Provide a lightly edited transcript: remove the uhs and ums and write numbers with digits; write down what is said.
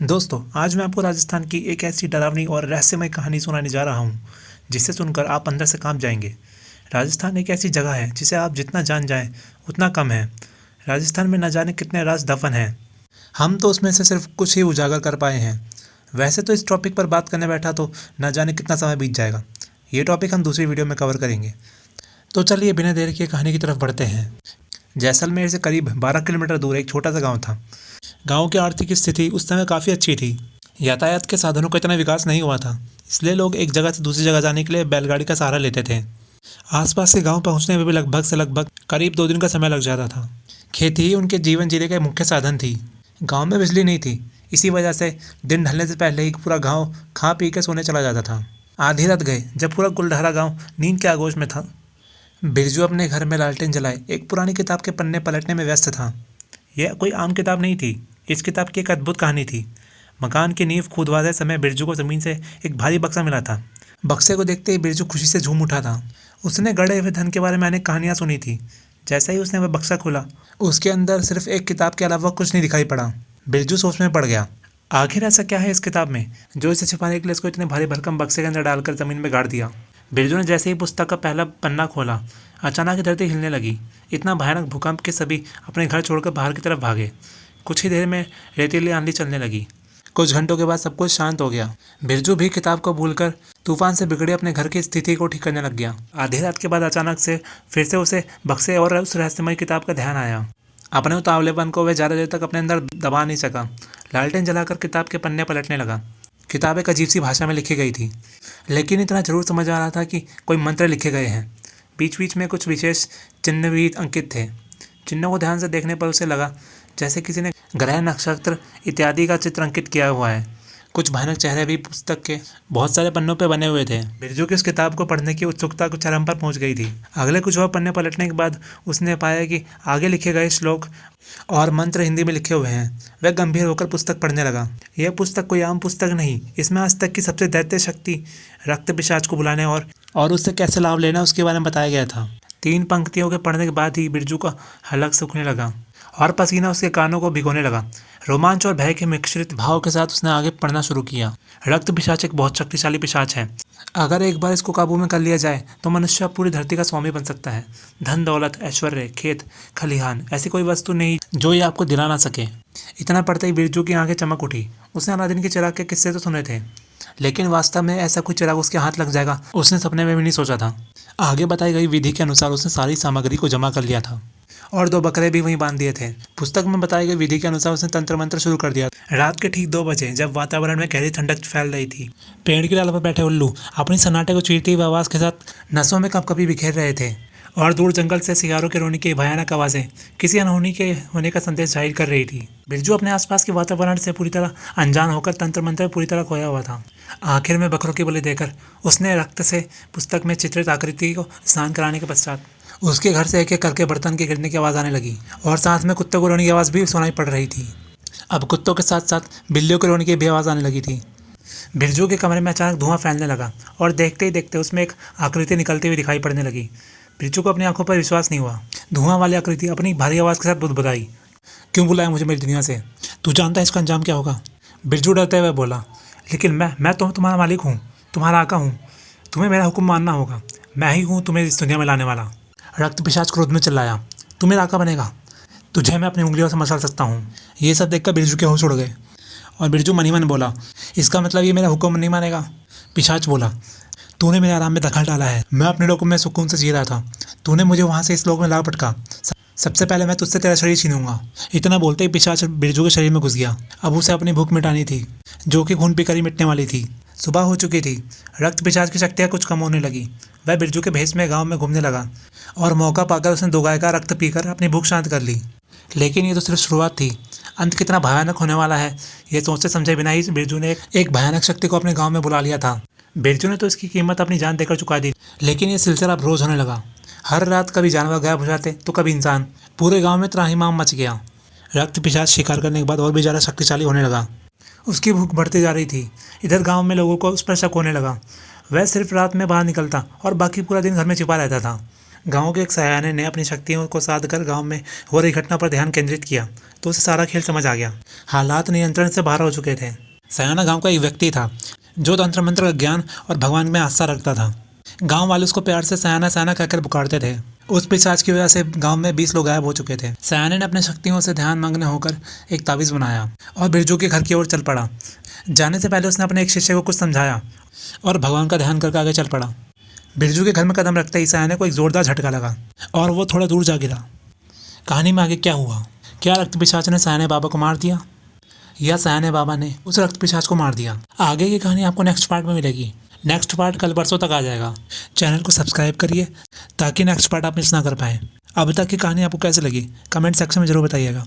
दोस्तों, आज मैं आपको राजस्थान की एक ऐसी डरावनी और रहस्यमय कहानी सुनाने जा रहा हूँ, जिसे सुनकर आप अंदर से काँप जाएंगे। राजस्थान एक ऐसी जगह है जिसे आप जितना जान जाएं उतना कम है। राजस्थान में न जाने कितने राज दफन हैं। हम तो उसमें से सिर्फ कुछ ही उजागर कर पाए हैं। वैसे तो इस टॉपिक पर बात करने बैठा तो न जाने कितना समय बीत जाएगा। ये टॉपिक हम दूसरी वीडियो में कवर करेंगे। तो चलिए बिना देर किए कहानी की तरफ बढ़ते हैं। जैसलमेर से करीब 12 किलोमीटर दूर एक छोटा सा गांव था। गांव की आर्थिक स्थिति उस समय काफ़ी अच्छी थी। यातायात के साधनों का इतना विकास नहीं हुआ था, इसलिए लोग एक जगह से दूसरी जगह जाने के लिए बैलगाड़ी का सहारा लेते थे। आसपास के गांव पहुंचने में भी लगभग करीब 2 दिन का समय लग जाता था। खेती ही उनके जीवन जीने का मुख्य साधन थी। गांव में बिजली नहीं थी, इसी वजह से दिन ढलने से पहले ही पूरा गांव खा पी के सोने चला जाता था। आधी रात गए जब पूरा गुलडहरा गांव नींद के आगोश में था। बिरजू अपने घर में लालटेन जलाए एक पुरानी किताब के पन्ने पलटने में व्यस्त था। यह कोई आम किताब नहीं थी। इस किताब की एक अद्भुत कहानी थी। मकान की नींव खुदवाते समय बिरजू को जमीन से एक भारी बक्सा मिला था। बक्से को देखते ही बिरजू खुशी से झूम उठा था। उसने गड़े हुए धन के बारे में अनेक कहानियां सुनी थी। जैसे ही उसने वह बक्सा खोला, उसके अंदर सिर्फ एक किताब के अलावा कुछ नहीं दिखाई पड़ा। बिरजू सोच में पड़ गया, आखिर ऐसा क्या है इस किताब में जो इसे छिपाने के लिए इसको इतने भारी भरकम बक्से के अंदर डालकर जमीन में गाड़ दिया। बिरजू ने जैसे ही पुस्तक का पहला पन्ना खोला, अचानक धरती हिलने लगी। इतना भयानक भूकंप कि सभी अपने घर छोड़कर बाहर की तरफ भागे। कुछ ही देर में रेतीली आंधी चलने लगी। कुछ घंटों के बाद सब कुछ शांत हो गया। बिरजू भी किताब को भूलकर तूफान से बिगड़े अपने घर की स्थिति को ठीक करने लग गया। आधी रात के बाद अचानक से फिर से उसे बक्से और उस रहस्यमय किताब का ध्यान आया। अपने उतावलेपन को वह ज़्यादा देर तक अपने अंदर दबा नहीं सका। लालटेन जलाकर किताब के पन्ने पलटने लगा। किताब एक अजीब सी भाषा में लिखी गई थी, लेकिन इतना जरूर समझ आ रहा था कि कोई मंत्र लिखे गए हैं। बीच बीच में कुछ विशेष चिन्ह भी अंकित थे। चिन्हों को ध्यान से देखने पर उसे लगा जैसे किसी ने ग्रह, नक्षत्र इत्यादि का चित्र अंकित किया हुआ है। कुछ भयानक चेहरे भी पुस्तक के बहुत सारे पन्नों पर बने हुए थे। बिरजू की उस किताब को पढ़ने की उत्सुकता कुछ चरम पर पहुंच गई थी। अगले कुछ और पन्ने पलटने के बाद उसने पाया कि आगे लिखे गए श्लोक और मंत्र हिंदी में लिखे हुए हैं। वह गंभीर होकर पुस्तक पढ़ने लगा। यह पुस्तक कोई आम पुस्तक नहीं, इसमें आज तक की सबसे दैत्य शक्ति रक्त पिशाच को बुलाने और उससे कैसे लाभ लेना उसके बारे में बताया गया था। 3 पंक्तियों के पढ़ने के बाद ही बिरजू का हलक सूखने लगा और पसीना उसके कानों को भिगोने लगा। रोमांच और भय के मिश्रित भाव के साथ उसने आगे पढ़ना शुरू किया। रक्त पिशाच एक बहुत शक्तिशाली पिशाच है। अगर एक बार इसको काबू में कर लिया जाए तो मनुष्य पूरी धरती का स्वामी बन सकता है। धन दौलत, ऐश्वर्य, खेत खलिहान, ऐसी कोई वस्तु नहीं जो ये आपको दिला ना सके। इतना पढ़ते ही बिरजू की आंखें चमक उठी। उसने अलादीन के चिराग के किस्से तो सुने थे, लेकिन वास्तव में ऐसा कोई चिराग उसके हाथ लग जाएगा उसने सपने में भी नहीं सोचा था। आगे बताई गई विधि के अनुसार उसने सारी सामग्री को जमा कर लिया था और 2 बकरे भी वहीं बांध दिए थे। पुस्तक में बताई गई विधि के अनुसार उसने तंत्र मंत्र शुरू कर दिया। रात के ठीक 2 बजे जब वातावरण में गहरी ठंडक फैल रही थी, पेड़ की डाल पर बैठे उल्लू अपनी सन्नाटे को चीरती हुई आवाज़ के साथ नसों में कभी बिखेर रहे थे और दूर जंगल से सियारों के रोने की भयानक आवाज़ें किसी अनहोनी के होने का संदेश जाहिर कर रही थी। बिरजू अपने आसपास के वातावरण से पूरी तरह अनजान होकर तंत्र मंत्र पूरी तरह खोया हुआ था। आखिर में बकरों की बलि देकर उसने रक्त से पुस्तक में चित्रित आकृति को स्नान कराने के पश्चात उसके घर से एक एक करके बर्तन के गिरने की आवाज़ आने लगी और साथ में कुत्तों को रोने की आवाज़ भी सुनाई पड़ रही थी। अब कुत्तों के साथ साथ बिल्लियों के रोने की भी आवाज़ आने लगी थी। बिरजू के कमरे में अचानक धुआं फैलने लगा और देखते ही देखते उसमें एक आकृति निकलती हुई दिखाई पड़ने लगी। बिरजू को अपनी आंखों पर विश्वास नहीं हुआ। धुआं वाली आकृति अपनी भारी आवाज़ के साथ बुदबुदाई, क्यों बुलाया मुझे मेरी दुनिया से? तू जानता है इसका अंजाम क्या होगा? बिरजू डरते हुए बोला, लेकिन मैं तो तुम्हारा मालिक हूँ, तुम्हारा आका हूँ। तुम्हें मेरा हुक्म मानना होगा। मैं ही हूँ तुम्हें इस दुनिया में लाने वाला। रक्त पिशाच क्रोध में चिल्लाया, तू मेरा आका बनेगा? तुझे मैं अपनी उंगलियों से मसल सकता हूँ। ये सब देखकर बिरजू के होश उड़ गए और बिरजू मन ही मन बोला, इसका मतलब ये मेरा हुक्म नहीं मानेगा। पिशाच बोला, तूने मेरे आराम में दखल डाला है। मैं अपने लोक में सुकून से जी रहा था, तूने मुझे वहाँ से इस लोक में ला पटका। सबसे पहले मैं तुझसे तेरा शरीर छीनूंगा। इतना बोलते ही पिशाच बिरजू के शरीर में घुस गया। अब उसे अपनी भूख मिटानी थी, जो कि खून पीकर ही मिटने वाली थी। सुबह हो चुकी थी। रक्त पिशाच की शक्तियाँ कुछ कम होने लगी। वह बिरजू के भेष में गांव में घूमने लगा और मौका पाकर उसने 2 गाय का रक्त पीकर अपनी भूख शांत कर ली। लेकिन ये तो सिर्फ शुरुआत थी। अंत कितना भयानक होने वाला है ये सोचते समझे बिना ही बिरजू ने एक भयानक शक्ति को अपने गाँव में बुला लिया था। बिरजू ने तो इसकी कीमत अपनी जान देकर चुका दी, लेकिन ये सिलसिला अब रोज होने लगा। हर रात कभी जानवर गायब हो जाते तो कभी इंसान। पूरे गांव में त्राहिमाम मच गया। रक्त पिशाच शिकार करने के बाद और भी ज़्यादा शक्तिशाली होने लगा। उसकी भूख बढ़ती जा रही थी। इधर गांव में लोगों को उस पर शक होने लगा। वह सिर्फ रात में बाहर निकलता और बाकी पूरा दिन घर में छिपा रहता था। गांव के एक सयाने ने अपनी शक्तियों को साध कर गांव में हो रही घटना पर ध्यान केंद्रित किया तो उसे सारा खेल समझ आ गया। हालात नियंत्रण से बाहर हो चुके थे। सयाना गांव का एक व्यक्ति था जो तंत्र मंत्र का ज्ञान और भगवान में आस्था रखता था। गांव वाले उसको प्यार से सयाना सयाना कहकर पुकारते थे। उस पिशाच की वजह से गांव में 20 लोग गायब हो चुके थे। सयाने ने अपनी शक्तियों से ध्यान मग्न होकर एक ताबीज बनाया और बिरजू के घर की ओर चल पड़ा। जाने से पहले उसने अपने एक शिष्य को कुछ समझाया और भगवान का ध्यान करके आगे चल पड़ा। बिरजू के घर में कदम रखते ही सयाने को एक जोरदार झटका लगा और वो थोड़ा दूर जा गिरा। कहानी में आगे क्या हुआ? क्या रक्त पिशाच ने सयाने बाबा को मार दिया या सयाने बाबा ने उस रक्त पिशाच को मार दिया? आगे की कहानी आपको नेक्स्ट पार्ट में मिलेगी। नेक्स्ट पार्ट कल परसों तक आ जाएगा। चैनल को सब्सक्राइब करिए ताकि नेक्स्ट पार्ट आप मिस ना कर पाएँ। अब तक की कहानी आपको कैसे लगी कमेंट सेक्शन में ज़रूर बताइएगा।